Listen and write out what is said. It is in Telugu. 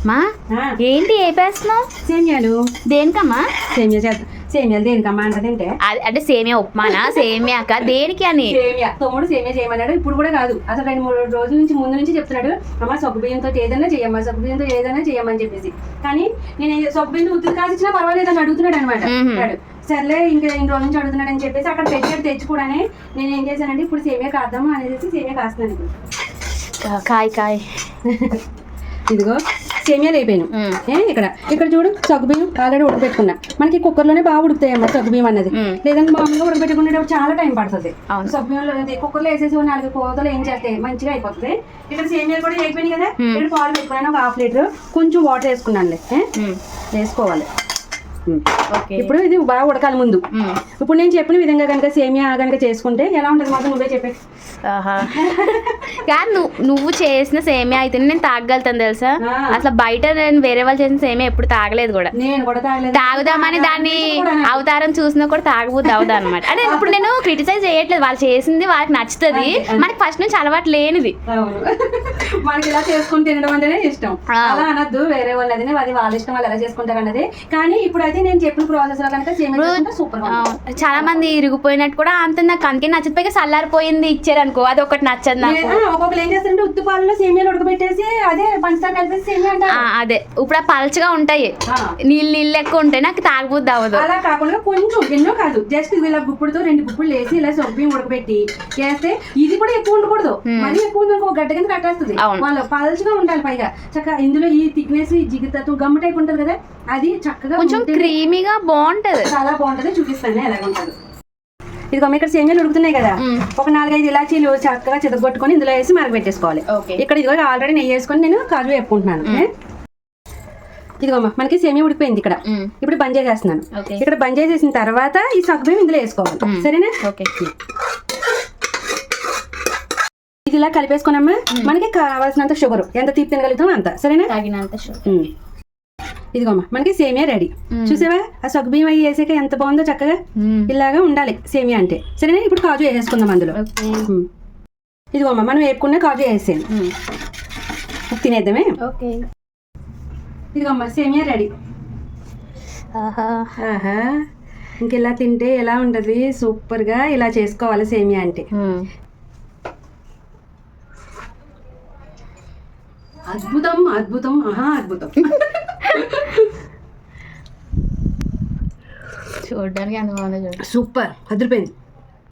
మా ఏంటి ఏపేస్తున్నావు? సేమియాలు. దేనికమ్మా? సేమియాలు దేనికమ్మా అంటే అంటే సేమియా ఉప్మానా సేమియా అక్క దేనికి అని? సేమియా తమ్ముడు సేమియా చేయమన్నాడు. ఇప్పుడు కూడా కాదు, అసలు 2-3 రోజుల నుంచి ముందు నుంచి చెప్తున్నాడు, అమ్మ సగ్గు బియ్యంతో ఏదైనా చేయమ్మా, సగ్గు బియ్యంతో ఏదైనా చేయమని చెప్పేసి. కానీ నేను సగ్గు బియ్యంతో ఉత్తులు కాసిచ్చినా పర్వాలేదు అని అడుగుతున్నాడు అనమాట. సర్లే ఇంకా 2 రోజుల నుంచి అడుగుతున్నాడు అని చెప్పేసి అక్కడ పెట్టాడు తెచ్చుకోవడానే. నేను ఏం చేశానంటే ఇప్పుడు సేమియా కాద్దాము అనేసి సేమియా కాస్తున్నాను. ఇప్పుడు కాయ్ ఇదిగో సేమియాలు అయిపోయాను. ఇక్కడ చూడు, సగ్గుబియ్యం ఆల్రెడీ ఉడకబెట్టుకున్నా. మనకి కుక్కర్లోనే బాగా ఉడుకుతాయి అన్నమాట సగ్గుబియ్యం అనేది. లేదంటే మామూలుగా ఉడకబెట్టుకునేటప్పుడు చాలా టైం పడుతుంది. సగ్గుబియ్యంలో కుక్కర్లో వేసేసి 4 కోతలు ఏం చేస్తే మంచిగా అయిపోతుంది. ఇక్కడ సేమియాలు కూడా అయిపోయినాయి కదా. ఇక్కడ పాలు పెట్టుకున్నాను, ఒక 1/2 లీటర్. కొంచెం వాటర్ వేసుకున్నాను, వేసుకోవాలి. ఇప్పుడు ఇది బాగా ఉడకాలి ముందు. ఇప్పుడు నేను చెప్పిన విధంగా కనుక సేమియా కనుక చేసుకుంటే ఎలా ఉంటుంది మాత్రం నువ్వే చెప్పే. కానీ నువ్వు చేసిన సేమియా అయితే నేను తాగలుగుతాను తెలుసా. అసలు బయట నేను వేరే వాళ్ళు చేసిన సేమియా ఎప్పుడు తాగలేదు కూడా. నేను కూడా తాగలేదు. తాగుదామని దాన్ని అవతారం చూసినా కూడా తాగబోద్దు అవుదా అనమాట. అంటే ఇప్పుడు నేను క్రిటిసైజ్ చేయట్లేదు, వాళ్ళు చేసింది వాళ్ళకి నచ్చుతుంది. మనకి ఫస్ట్ నుంచి అలవాటు లేనిది. మనకి ఇలా చేసుకుని తినడం అంటేనే ఇష్టం. అలా అనద్దు వేరే వాళ్ళు, అది వాళ్ళ ఇష్టం, వాళ్ళు ఎలా చేసుకుంటారు అన్నది. కానీ ఇప్పుడు అయితే నేను చెప్పిన ప్రాసెస్ లో కనుక సూపర్. చాలా మంది ఇరిగిపోయినట్టు కూడా అంత నాకు అందుకే నచ్చకపోయి చల్లారిపోయింది ఇచ్చారు అనుకో, అది ఒకటి నచ్చదు నాకు. ఒక్కొక్కరు ఏం చేస్తారంటే ఉత్తి పాలలో సేమియాలు ఉడకబెట్టేసి అదే పంచదార కలిపేసి సేమియా అంటారు. అదే ఇప్పుడు పల్చగా ఉంటాయి, నీళ్ళు ఎక్కువ ఉంటాయి, నాకు తాగబుద్ది అవ్వదు. అలా కాకుండా కొంచెం ఎన్నో కాదు, జస్ట్ ఇలా గుప్పుడుతో 2 గుప్పులు వేసి ఇలా సొబ్బిని ఉడకబెట్టి చేస్తే ఇది కూడా ఎక్కువ ఉండకూడదు. మరీ ఎక్కువ ఉందనుకో గడ్డ కింద కట్టేస్తుంది. వాళ్ళు పల్చగా ఉండాలి. పైగా చక్కగా ఇందులో ఈ థిక్నెస్, ఈ జిగుతత్వం, గమ్ము టైప్ ఉంటది కదా, అది చక్కగా కొంచెం క్రీమీగా బాగుంటది, చాలా బాగుంటది. చూపిస్తాను ఎలా ఉంటుంది. ఇదిగో ఇక్కడ సేమియాలు ఉడుకుతున్నాయి కదా, ఒక 4-5 ఇలాచీలు చక్కగా చితగొట్టుకొని ఇందులో వేసి మరగబెట్టేసుకోవాలి. ఇక్కడ ఇదిగో ఆల్రెడీ నెయ్యి వేసుకొని నేను కాజు వేపుకుంటున్నాను. ఇదిగోమ్మా మనకి సేమియా ఉడికిపోయింది. ఇక్కడ ఇప్పుడు బంద్ చేసేస్తున్నాను. ఇక్కడ బంద్ చేసేసిన తర్వాత ఈ సగ్గుబియ్యం ఇందులో వేసుకోవాలి. సరేనా? ఇది ఇలా కలిపేసుకున్నామ్మా. మనకి కావాల్సినంత షుగర్, ఎంత తీపి తినగలుగుతాం అంత. సరేనా? ఇదిగోమ్మా మనకి సేమియా రెడీ. చూసావా ఆ సగ్గుబియ్యం అవి వేసాక ఎంత బాగుందో, చక్కగా ఇలాగా ఉండాలి సేమియా అంటే. సరేనా? ఇప్పుడు కాజు వేసేసుకుందాం అందులో. ఇదిగోమ్మా మనం వేపుకున్న కాజు వేసేయండి, తినేద్దామే. ఇదిగోమ్మా సేమియా రెడీ. ఆహా, ఇంకెలా తింటే ఎలా ఉంటది, సూపర్ గా ఇలా చేసుకోవాలి సేమియా అంటే. అద్భుతం అద్భుతం, ఆహా అద్భుతం. చూడడానికి ఎంత బాగుందో, సూపర్, అదిరిపోయింది.